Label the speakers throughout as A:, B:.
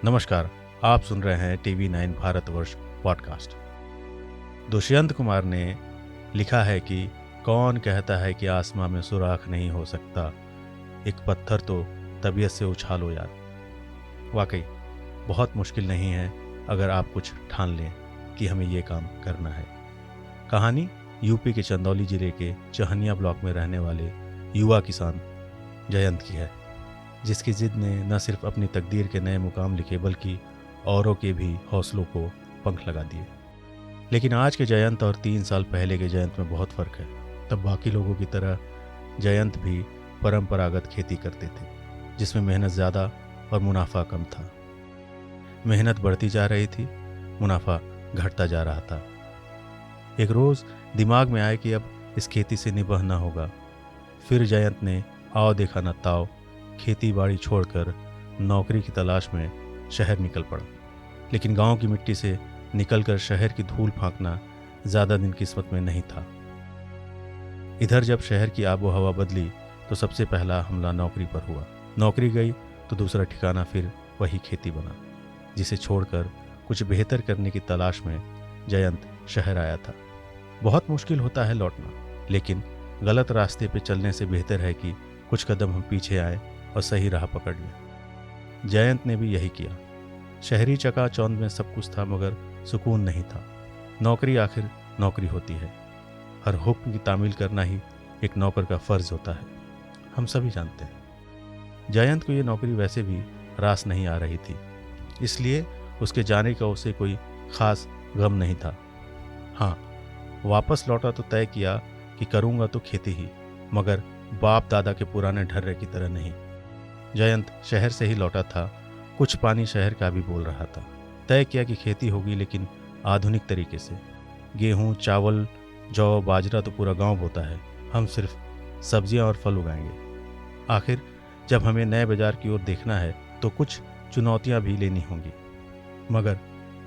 A: नमस्कार, आप सुन रहे हैं TV9 भारतवर्ष पॉडकास्ट। दुष्यंत कुमार ने लिखा है कि कौन कहता है कि आसमां में सुराख नहीं हो सकता, एक पत्थर तो तबीयत से उछालो यार। वाकई बहुत मुश्किल नहीं है अगर आप कुछ ठान लें कि हमें ये काम करना है। कहानी यूपी के चंदौली जिले के चहनिया ब्लॉक में रहने वाले युवा किसान जयंत की है, जिसकी जिद ने न सिर्फ अपनी तकदीर के नए मुकाम लिखे बल्कि औरों के भी हौसलों को पंख लगा दिए। लेकिन आज के जयंत और 3 साल पहले के जयंत में बहुत फ़र्क है। तब बाकी लोगों की तरह जयंत भी परंपरागत खेती करते थे, जिसमें मेहनत ज़्यादा और मुनाफा कम था। मेहनत बढ़ती जा रही थी, मुनाफा घटता जा रहा था। एक रोज़ दिमाग में आया कि अब इस खेती से निभना होगा। फिर जयंत ने आओ देखा न ताओ खेती बाड़ी छोड़कर नौकरी की तलाश में शहर निकल पड़ा। लेकिन गांव की मिट्टी से निकलकर शहर की धूल फांकना ज़्यादा दिन किस्मत में नहीं था। इधर जब शहर की आबो हवा बदली तो सबसे पहला हमला नौकरी पर हुआ। नौकरी गई तो दूसरा ठिकाना फिर वही खेती बना, जिसे छोड़कर कुछ बेहतर करने की तलाश में जयंत शहर आया था। बहुत मुश्किल होता है लौटना, लेकिन गलत रास्ते पे चलने से बेहतर है कि कुछ कदम हम पीछे आए और सही राह पकड़ लिया। जयंत ने भी यही किया। शहरी चकाचौंध में सब कुछ था, मगर सुकून नहीं था। नौकरी आखिर नौकरी होती है। हर हुक्म की तामील करना ही एक नौकर का फर्ज होता है, हम सभी जानते हैं। जयंत को ये नौकरी वैसे भी रास नहीं आ रही थी, इसलिए उसके जाने का उसे कोई खास गम नहीं था। हाँ, वापस लौटा तो तय किया कि करूँगा तो खेती ही, मगर बाप दादा के पुराने ढर्रे की तरह नहीं। जयंत शहर से ही लौटा था, कुछ पानी शहर का भी बोल रहा था। तय किया कि खेती होगी, लेकिन आधुनिक तरीके से। गेहूँ, चावल, जौ, बाजरा तो पूरा गांव बोता है, हम सिर्फ सब्जियां और फल उगाएंगे। आखिर जब हमें नए बाजार की ओर देखना है तो कुछ चुनौतियां भी लेनी होंगी, मगर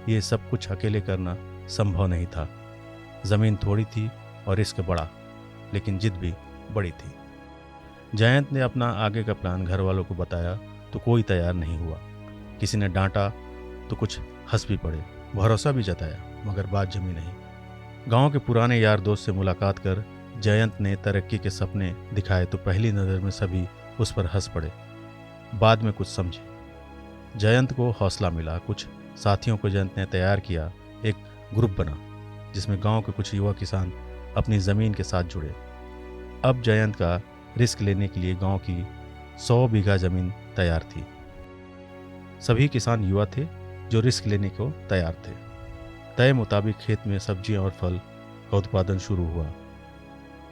A: ये सब कुछ अकेले करना संभव नहीं था। ज़मीन थोड़ी थी और रिस्क बड़ा, लेकिन जिद भी बड़ी थी। जयंत ने अपना आगे का प्लान घर वालों को बताया तो कोई तैयार नहीं हुआ। किसी ने डांटा तो कुछ हंस भी पड़े, भरोसा भी जताया, मगर बात जमी नहीं। गांव के पुराने यार दोस्त से मुलाकात कर जयंत ने तरक्की के सपने दिखाए तो पहली नज़र में सभी उस पर हंस पड़े, बाद में कुछ समझे। जयंत को हौसला मिला। कुछ साथियों को जयंत ने तैयार किया। एक ग्रुप बना जिसमें गांव के कुछ युवा किसान अपनी ज़मीन के साथ जुड़े। अब जयंत का रिस्क लेने के लिए गांव की 100 बीघा ज़मीन तैयार थी। सभी किसान युवा थे जो रिस्क लेने को तैयार थे। तय मुताबिक खेत में सब्जियां और फल का उत्पादन शुरू हुआ।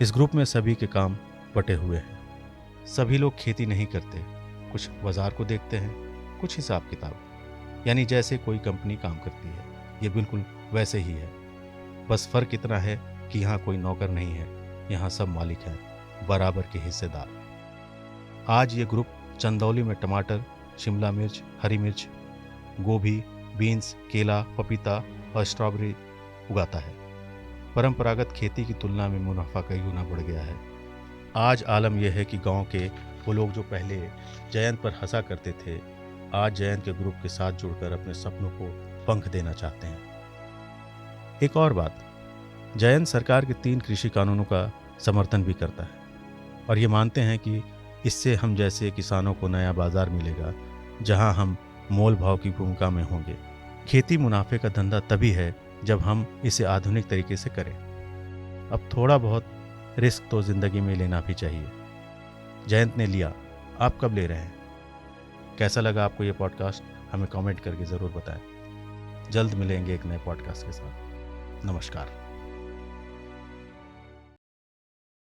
A: इस ग्रुप में सभी के काम बटे हुए हैं। सभी लोग खेती नहीं करते, कुछ बाजार को देखते हैं, कुछ हिसाब किताब, यानी जैसे कोई कंपनी काम करती है, ये बिल्कुल वैसे ही है। बस फ़र्क इतना है कि यहाँ कोई नौकर नहीं है, यहाँ सब मालिक हैं, बराबर के हिस्सेदार। आज ये ग्रुप चंदौली में टमाटर, शिमला मिर्च, हरी मिर्च, गोभी, बीन्स, केला, पपीता और स्ट्रॉबेरी उगाता है। परंपरागत खेती की तुलना में मुनाफा कई गुना बढ़ गया है। आज आलम यह है कि गांव के वो लोग जो पहले जयंत पर हंसा करते थे, आज जयंत के ग्रुप के साथ जुड़कर अपने सपनों को पंख देना चाहते हैं। एक और बात, जयंत सरकार के 3 कृषि कानूनों का समर्थन भी करता है और ये मानते हैं कि इससे हम जैसे किसानों को नया बाजार मिलेगा, जहां हम मोल भाव की भूमिका में होंगे। खेती मुनाफे का धंधा तभी है जब हम इसे आधुनिक तरीके से करें। अब थोड़ा बहुत रिस्क तो ज़िंदगी में लेना भी चाहिए। जयंत ने लिया, आप कब ले रहे हैं? कैसा लगा आपको ये पॉडकास्ट? हमें कमेंट करके ज़रूर बताएं। जल्द मिलेंगे एक नए पॉडकास्ट के साथ। नमस्कार।